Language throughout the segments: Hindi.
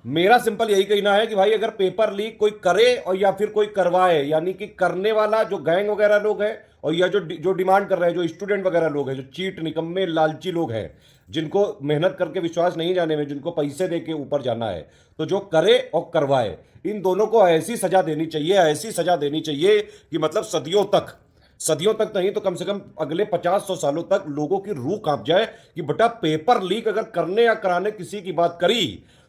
मेरा सिंपल यही कहना है कि भाई अगर पेपर लीक कोई करे और या फिर कोई करवाए, यानी कि करने वाला जो गैंग वगैरह लोग हैं, और या जो जो डिमांड कर रहे हैं, जो स्टूडेंट वगैरह लोग हैं, जो चीट निकम्मे लालची लोग हैं, जिनको मेहनत करके विश्वास नहीं जाने में, जिनको पैसे दे के ऊपर जाना है, तो जो करे और करवाए, इन दोनों को ऐसी सजा देनी चाहिए, ऐसी सजा देनी चाहिए कि मतलब सदियों तक नहीं तो कम से कम अगले 50-100 सालों तक लोगों की रूह कांप जाए कि बेटा पेपर लीक अगर करने या कराने किसी की बात करी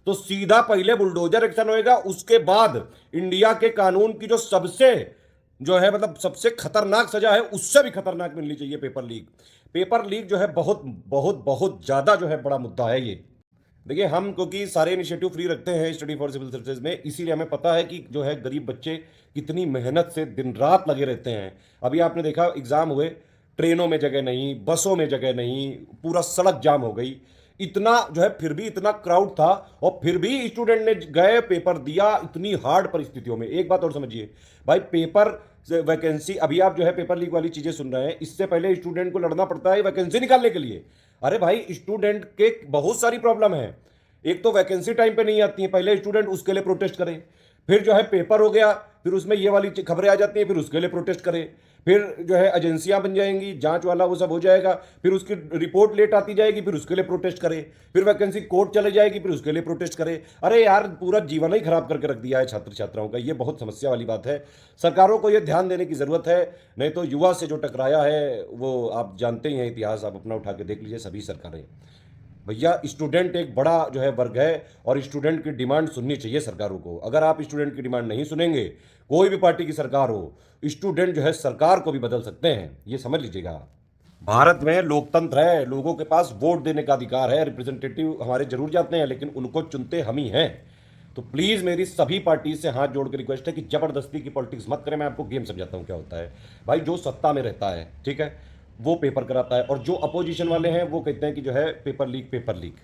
तो सीधा पहले बुलडोजर एक्शन होएगा, उसके बाद इंडिया के कानून की जो सबसे जो है मतलब सबसे खतरनाक सजा है उससे भी खतरनाक मिलनी चाहिए पेपर लीक जो है बहुत बहुत बहुत ज्यादा जो है बड़ा मुद्दा है ये। देखिए हम क्योंकि सारे इनिशिएटिव फ्री रखते हैं स्टडी फॉर सिविल सर्विसेज में, इसीलिए हमें पता है कि जो है गरीब बच्चे कितनी मेहनत से दिन रात लगे रहते हैं। अभी आपने देखा एग्जाम हुए, ट्रेनों में जगह नहीं, बसों में जगह नहीं, पूरा सड़क जाम हो गई, इतना जो है फिर भी इतना क्राउड था और फिर भी स्टूडेंट ने गए पेपर दिया इतनी हार्ड परिस्थितियों में। एक बात और समझिए भाई, पेपर वैकेंसी, अभी आप जो है पेपर लीक वाली चीजें सुन रहे हैं, इससे पहले स्टूडेंट को लड़ना पड़ता है वैकेंसी निकालने के लिए। अरे भाई स्टूडेंट के बहुत सारी प्रॉब्लम है, एक तो वैकेंसी टाइम पे नहीं आती है, पहले स्टूडेंट उसके लिए प्रोटेस्ट करे, फिर जो है पेपर हो गया, फिर उसमें ये वाली खबरें आ जाती हैं, फिर उसके लिए प्रोटेस्ट करे, फिर जो है एजेंसियां बन जाएंगी, जांच वाला वो सब हो जाएगा, फिर उसकी रिपोर्ट लेट आती जाएगी, फिर उसके लिए प्रोटेस्ट करे, फिर वैकेंसी कोर्ट चले जाएगी, फिर उसके लिए प्रोटेस्ट करे। अरे यार पूरा जीवन ही खराब करके रख दिया है छात्र छात्राओं का, ये बहुत समस्या वाली बात है। सरकारों को ये ध्यान देने की जरूरत है, नहीं तो युवा से जो टकराया है वो आप जानते ही हैं, इतिहास आप अपना उठा के देख लीजिए, सभी सरकारें। भैया स्टूडेंट एक बड़ा जो है वर्ग है और स्टूडेंट की डिमांड सुननी चाहिए सरकारों को। अगर आप स्टूडेंट की डिमांड नहीं सुनेंगे, कोई भी पार्टी की सरकार हो, स्टूडेंट जो है सरकार को भी बदल सकते हैं, ये समझ लीजिएगा। भारत में लोकतंत्र है, लोगों के पास वोट देने का अधिकार है, रिप्रेजेंटेटिव हमारे जरूर जाते हैं लेकिन उनको चुनते हम ही हैं। तो प्लीज मेरी सभी पार्टी से हाथ जोड़ के रिक्वेस्ट है कि जबरदस्ती की पॉलिटिक्स मत करें। मैं आपको गेम समझाता हूं क्या होता है। भाई जो सत्ता में रहता है, ठीक है, वो पेपर कराता है, और जो अपोजिशन वाले हैं वो कहते हैं कि जो है पेपर लीक पेपर लीक।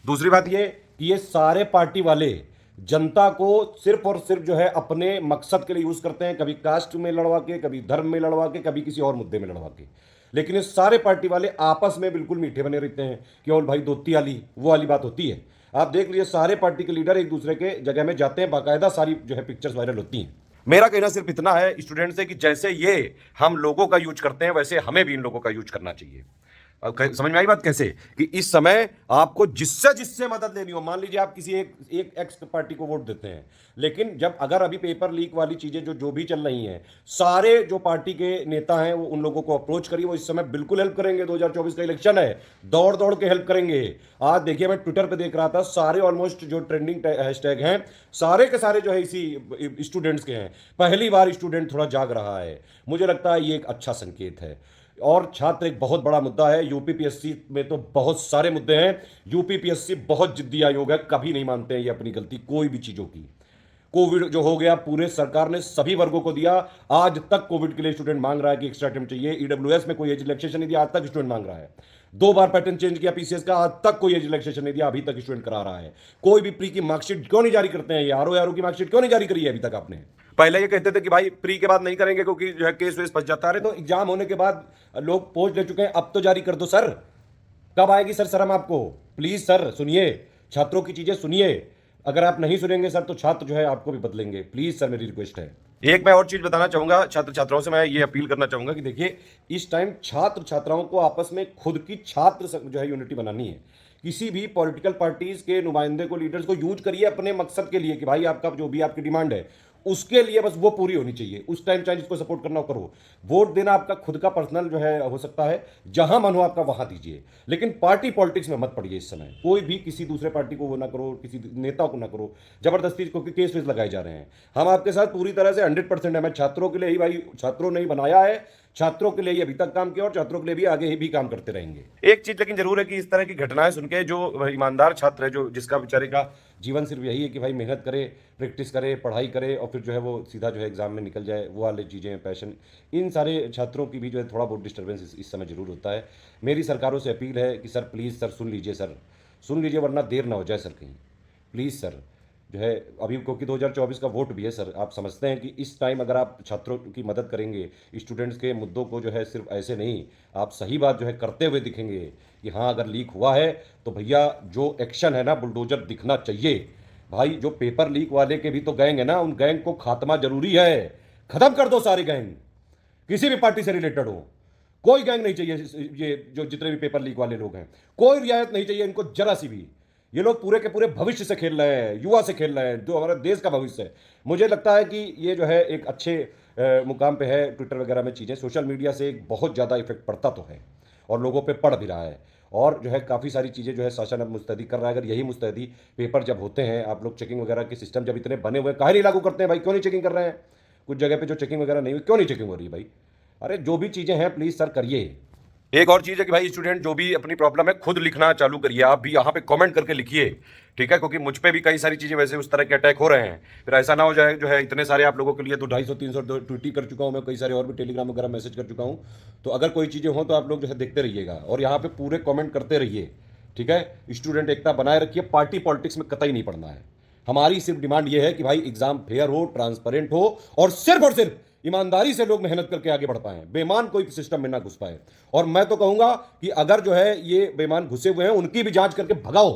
दूसरी बात ये कि ये सारे पार्टी वाले जनता को सिर्फ और सिर्फ जो है अपने मकसद के लिए यूज करते हैं, कभी कास्ट में लड़वा के, कभी धर्म में लड़वा के, कभी किसी और मुद्दे में लड़वा के। लेकिन ये सारे पार्टी वाले आपस में बिल्कुल मीठे बने रहते हैं, केवल भाई दोस्ती वाली वो वाली बात होती है। आप देख लीजिए सारे पार्टी के लीडर एक दूसरे के जगह में जाते हैं, बाकायदा सारी जो है पिक्चर्स वायरल होती हैं। मेरा कहना सिर्फ इतना है स्टूडेंट से कि जैसे ये हम लोगों का यूज करते हैं वैसे हमें भी इन लोगों का यूज करना चाहिए। अब समझ में आई बात कैसे, कि इस समय आपको जिससे जिससे मदद लेनी हो, मान लीजिए आप किसी एक एक्स पार्टी को वोट देते हैं, लेकिन जब अगर अभी पेपर लीक वाली चीजें जो जो भी चल रही हैं, सारे जो पार्टी के नेता हैं वो उन लोगों को अप्रोच करिए, वो इस समय बिल्कुल हेल्प करेंगे। 2024 का इलेक्शन है, दौड़ दौड़ के हेल्प करेंगे। आज देखिए मैं ट्विटर पे देख रहा था, सारे ऑलमोस्ट जो ट्रेंडिंग हैशटैग हैं सारे के सारे जो है इसी स्टूडेंट्स के हैं। पहली बार स्टूडेंट थोड़ा जाग रहा है, मुझे लगता है ये एक अच्छा संकेत है। और छात्र एक बहुत बड़ा मुद्दा है, यूपीपीएससी में तो बहुत सारे मुद्दे हैं। यूपीपीएससी बहुत जिद्दी आयोग है, कभी नहीं मानते हैं ये अपनी गलती कोई भी चीजों की। कोविड जो हो गया पूरे सरकार ने सभी वर्गों को दिया, आज तक कोविड के लिए स्टूडेंट मांग रहा है कि एक्स्ट्रा अटेम्प्ट चाहिए। ईडब्ल्यूएस में कोई एज रिलैक्सेशन नहीं दिया, आज तक स्टूडेंट मांग रहा है। 2 बार पैटर्न चेंज किया पीसीएस का, आज तक कोई एज रिलैक्सेशन नहीं दिया, अभी तक स्टूडेंट करा रहा है। कोई भी प्री की मार्कशीट क्यों नहीं जारी करते हैं, यारो यारो की मार्कशीट क्यों नहीं जारी करी है अभी तक आपने। पहले ये कहते थे कि भाई प्री के बाद नहीं करेंगे क्योंकि जो है केस वेस फंस जाता है, तो एग्जाम होने के बाद लोग पोस्ट ले चुके हैं, अब तो जारी कर दो सर। कब आएगी सर शर्म आपको। प्लीज सर सुनिए, छात्रों की चीजें सुनिए। अगर आप नहीं सुनेंगे सर तो छात्र जो है आपको भी बदलेंगे। प्लीज सर मेरी रिक्वेस्ट है। एक मैं और चीज बताना चाहूंगा छात्र छात्राओं से, मैं ये अपील करना चाहूंगा कि देखिए इस टाइम छात्र छात्राओं को आपस में खुद की जो है यूनिटी बनानी है। किसी भी पॉलिटिकल पार्टीज के नुमाइंदे को, लीडर्स को यूज करिए अपने मकसद के लिए कि भाई आपका जो भी आपकी डिमांड है उसके लिए बस वो पूरी होनी चाहिए। उस टाइम चाहे जिसको सपोर्ट करना हो करो। वोट देना आपका खुद का पर्सनल जो है हो सकता है, जहां मन हो आपका वहां दीजिए, लेकिन पार्टी पॉलिटिक्स में मत पड़िए। इस समय कोई भी किसी दूसरे पार्टी को वो ना करो, किसी नेता को ना करो जबरदस्ती, क्योंकि केस वेस लगाए जा रहे हैं। हम आपके साथ पूरी तरह से 100% है। मैं छात्रों के लिए ही, भाई छात्रों ने ही बनाया है, छात्रों के लिए ही अभी तक काम किया और छात्रों के लिए भी आगे भी काम करते रहेंगे। एक चीज लेकिन जरूर है कि इस तरह की घटनाएं सुन के जो ईमानदार छात्र है, जो जिसका बेचारे का जीवन सिर्फ यही है कि भाई मेहनत करे, प्रैक्टिस करे, पढ़ाई करे और फिर जो है वो सीधा जो है एग्जाम में निकल जाए, वो वाली चीज़ें, पैशन, इन सारे छात्रों की भी जो है थोड़ा बहुत डिस्टर्बेंस इस समय जरूर होता है। मेरी सरकारों से अपील है कि सर प्लीज़ सर सुन लीजिए, सर सुन लीजिए, वरना देर ना हो जाए सर कहीं। प्लीज़ सर जो है अभी क्योंकि 2024 का वोट भी है सर, आप समझते हैं कि इस टाइम अगर आप छात्रों की मदद करेंगे, स्टूडेंट्स के मुद्दों को जो है सिर्फ ऐसे नहीं, आप सही बात जो है करते हुए दिखेंगे कि हाँ अगर लीक हुआ है तो भैया जो एक्शन है ना बुलडोजर दिखना चाहिए। भाई जो पेपर लीक वाले के भी तो गैंग है ना, उन गैंग को खात्मा जरूरी है। खत्म कर दो सारी गैंग, किसी भी पार्टी से रिलेटेड हो। कोई गैंग नहीं चाहिए। ये जो जितने भी पेपर लीक वाले लोग हैं, कोई रियायत नहीं चाहिए इनको जरा सी भी। ये लोग पूरे के पूरे भविष्य से खेल रहे हैं, युवा से खेल रहे हैं, जो हमारे देश का भविष्य है। मुझे लगता है कि ये जो है एक अच्छे मुकाम पे है। ट्विटर वगैरह में चीज़ें, सोशल मीडिया से एक बहुत ज़्यादा इफेक्ट पड़ता तो है और लोगों पे पड़ भी रहा है। और जो है काफ़ी सारी चीज़ें जो है शासन अब मुस्तैदी कर रहा है। अगर यही मुस्तैदी पेपर जब होते हैं, आप लोग चेकिंग वगैरह के सिस्टम जब इतने बने हुए हैं, काहे नहीं लागू करते हैं भाई? क्यों नहीं चेकिंग कर रहे हैं? कुछ जगह पे जो चेकिंग वगैरह नहीं हुई, क्यों नहीं चेकिंग हो रही है भाई? अरे जो भी चीज़ें हैं प्लीज़ सर करिए। एक और चीज़ है कि भाई स्टूडेंट जो भी अपनी प्रॉब्लम है खुद लिखना चालू करिए। आप भी यहाँ पे कमेंट करके लिखिए, ठीक है? क्योंकि मुझ पे भी कई सारी चीज़ें वैसे उस तरह के अटैक हो रहे हैं। फिर ऐसा ना हो जाए जो है इतने सारे आप लोगों के लिए तो 250-300 ट्वीट ही कर चुका हूँ मैं, कई सारे और भी टेलीग्राम वगैरह मैसेज कर चुका हूँ। तो अगर कोई चीज़ें हों तो आप लोग जो है देखते रहिएगा और यहाँ पे पूरे कमेंट करते रहिए, ठीक है? स्टूडेंट एकता बनाए रखिए, पार्टी पॉलिटिक्स में कतई नहीं पड़ना है। हमारी सिर्फ डिमांड ये है कि भाई एग्जाम फेयर हो, ट्रांसपेरेंट हो और सिर्फ ईमानदारी से लोग मेहनत करके आगे बढ़ पाए, बेईमान कोई सिस्टम में ना घुस पाए। और मैं तो कहूंगा कि अगर जो है ये बेईमान घुसे हुए हैं उनकी भी जांच करके भगाओ।